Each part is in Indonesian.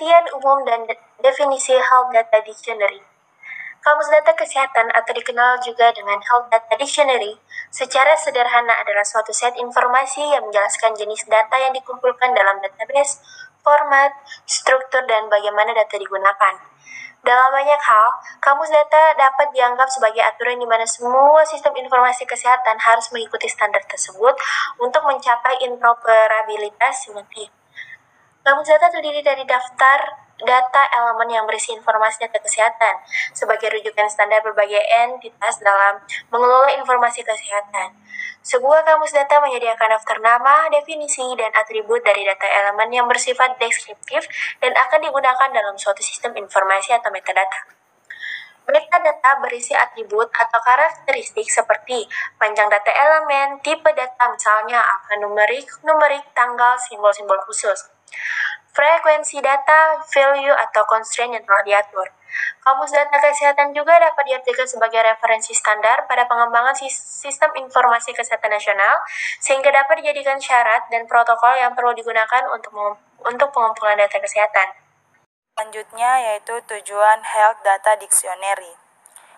Pengertian umum dan definisi Health Data Dictionary. Kamus Data Kesehatan atau dikenal juga dengan Health Data Dictionary secara sederhana adalah suatu set informasi yang menjelaskan jenis data yang dikumpulkan dalam database, format, struktur, dan bagaimana data digunakan. Dalam banyak hal, kamus data dapat dianggap sebagai aturan di mana semua sistem informasi kesehatan harus mengikuti standar tersebut untuk mencapai interoperabilitas semantik. Kamus data terdiri dari daftar data elemen yang berisi informasi data kesehatan sebagai rujukan standar berbagai entitas dalam mengelola informasi kesehatan. Sebuah kamus data menyediakan daftar nama, definisi, dan atribut dari data elemen yang bersifat deskriptif dan akan digunakan dalam suatu sistem informasi atau metadata. Metadata berisi atribut atau karakteristik seperti panjang data elemen, tipe data misalnya angka numerik, tanggal, simbol-simbol khusus. Frekuensi data, value, atau constraint yang telah diatur. Kamus data kesehatan juga dapat diartikan sebagai referensi standar pada pengembangan sistem informasi kesehatan nasional, sehingga dapat dijadikan syarat dan protokol yang perlu digunakan untuk pengumpulan data kesehatan. Selanjutnya yaitu tujuan Health Data Dictionary.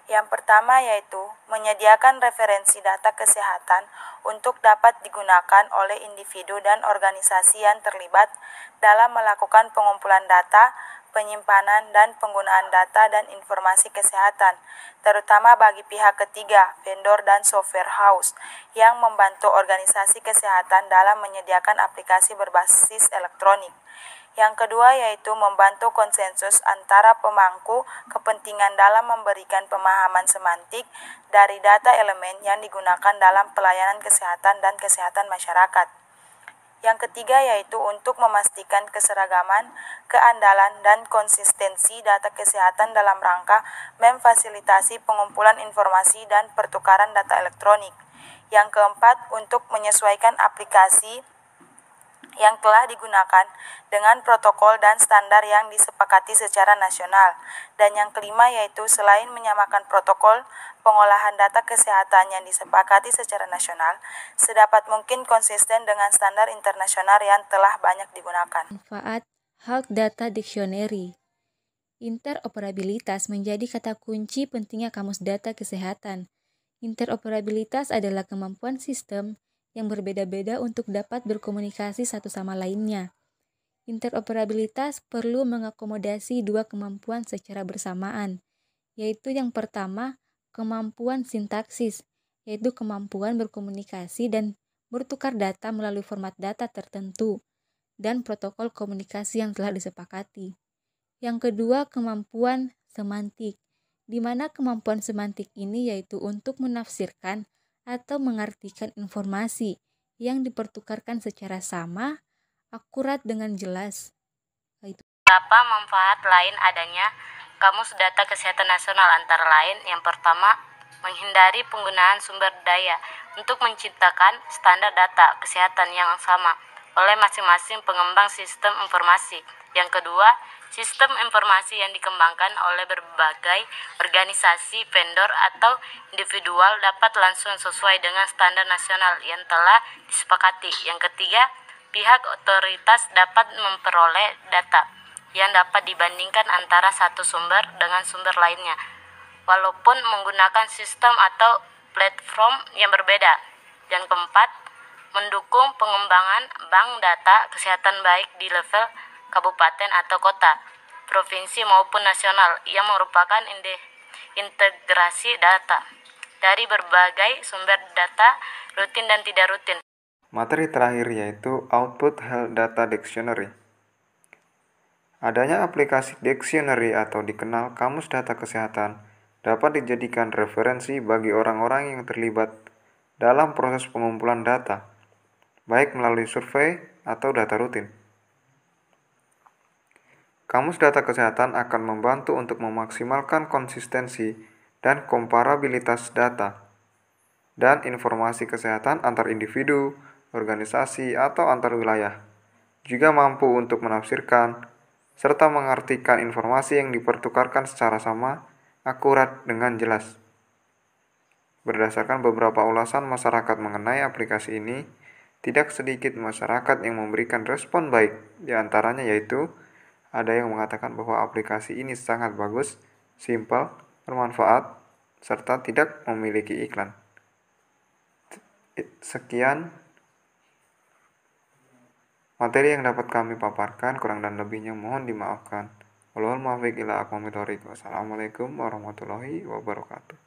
Yang pertama yaitu menyediakan referensi data kesehatan untuk dapat digunakan oleh individu dan organisasi yang terlibat dalam melakukan pengumpulan data, penyimpanan, dan penggunaan data dan informasi kesehatan, terutama bagi pihak ketiga, vendor dan software house, yang membantu organisasi kesehatan dalam menyediakan aplikasi berbasis elektronik. Yang kedua yaitu membantu konsensus antara pemangku kepentingan dalam memberikan pemahaman semantik dari data elemen yang digunakan dalam pelayanan kesehatan dan kesehatan masyarakat. Yang ketiga yaitu untuk memastikan keseragaman, keandalan, dan konsistensi data kesehatan dalam rangka memfasilitasi pengumpulan informasi dan pertukaran data elektronik. Yang keempat, untuk menyesuaikan aplikasi yang telah digunakan dengan protokol dan standar yang disepakati secara nasional. Dan yang kelima yaitu selain menyamakan protokol pengolahan data kesehatan yang disepakati secara nasional, sedapat mungkin konsisten dengan standar internasional yang telah banyak digunakan. Manfaat Health Data Dictionary. Interoperabilitas menjadi kata kunci pentingnya kamus data kesehatan. Interoperabilitas adalah kemampuan sistem yang berbeda-beda untuk dapat berkomunikasi satu sama lainnya. Interoperabilitas perlu mengakomodasi dua kemampuan secara bersamaan, yaitu yang pertama, kemampuan sintaksis, yaitu kemampuan berkomunikasi dan bertukar data melalui format data tertentu, dan protokol komunikasi yang telah disepakati. Yang kedua, kemampuan semantik, di mana kemampuan semantik ini yaitu untuk menafsirkan atau mengartikan informasi yang dipertukarkan secara sama, akurat dengan jelas. Beberapa manfaat lain adanya kamus data kesehatan nasional antara lain yang pertama, menghindari penggunaan sumber daya untuk menciptakan standar data kesehatan yang sama oleh masing-masing pengembang sistem informasi. Yang kedua, sistem informasi yang dikembangkan oleh berbagai organisasi, vendor, atau individual dapat langsung sesuai dengan standar nasional yang telah disepakati. Yang ketiga, pihak otoritas dapat memperoleh data yang dapat dibandingkan antara satu sumber dengan sumber lainnya, walaupun menggunakan sistem atau platform yang berbeda. Yang keempat, mendukung pengembangan bank data kesehatan baik di level kabupaten atau kota, provinsi maupun nasional yang merupakan integrasi data dari berbagai sumber data rutin dan tidak rutin. Materi terakhir yaitu Output Health Data Dictionary. Adanya aplikasi dictionary atau dikenal kamus data kesehatan dapat dijadikan referensi bagi orang-orang yang terlibat dalam proses pengumpulan data, baik melalui survei atau data rutin. Kamus data kesehatan akan membantu untuk memaksimalkan konsistensi dan komparabilitas data dan informasi kesehatan antar individu, organisasi, atau antar wilayah. Juga mampu untuk menafsirkan serta mengartikan informasi yang dipertukarkan secara sama, akurat, dengan jelas. Berdasarkan beberapa ulasan masyarakat mengenai aplikasi ini, tidak sedikit masyarakat yang memberikan respon baik, di antaranya yaitu Ada yang mengatakan bahwa aplikasi ini sangat bagus, simpel, bermanfaat, serta tidak memiliki iklan. Sekian materi yang dapat kami paparkan, kurang dan lebihnya mohon dimaafkan. Wassalamualaikum warahmatullahi wabarakatuh.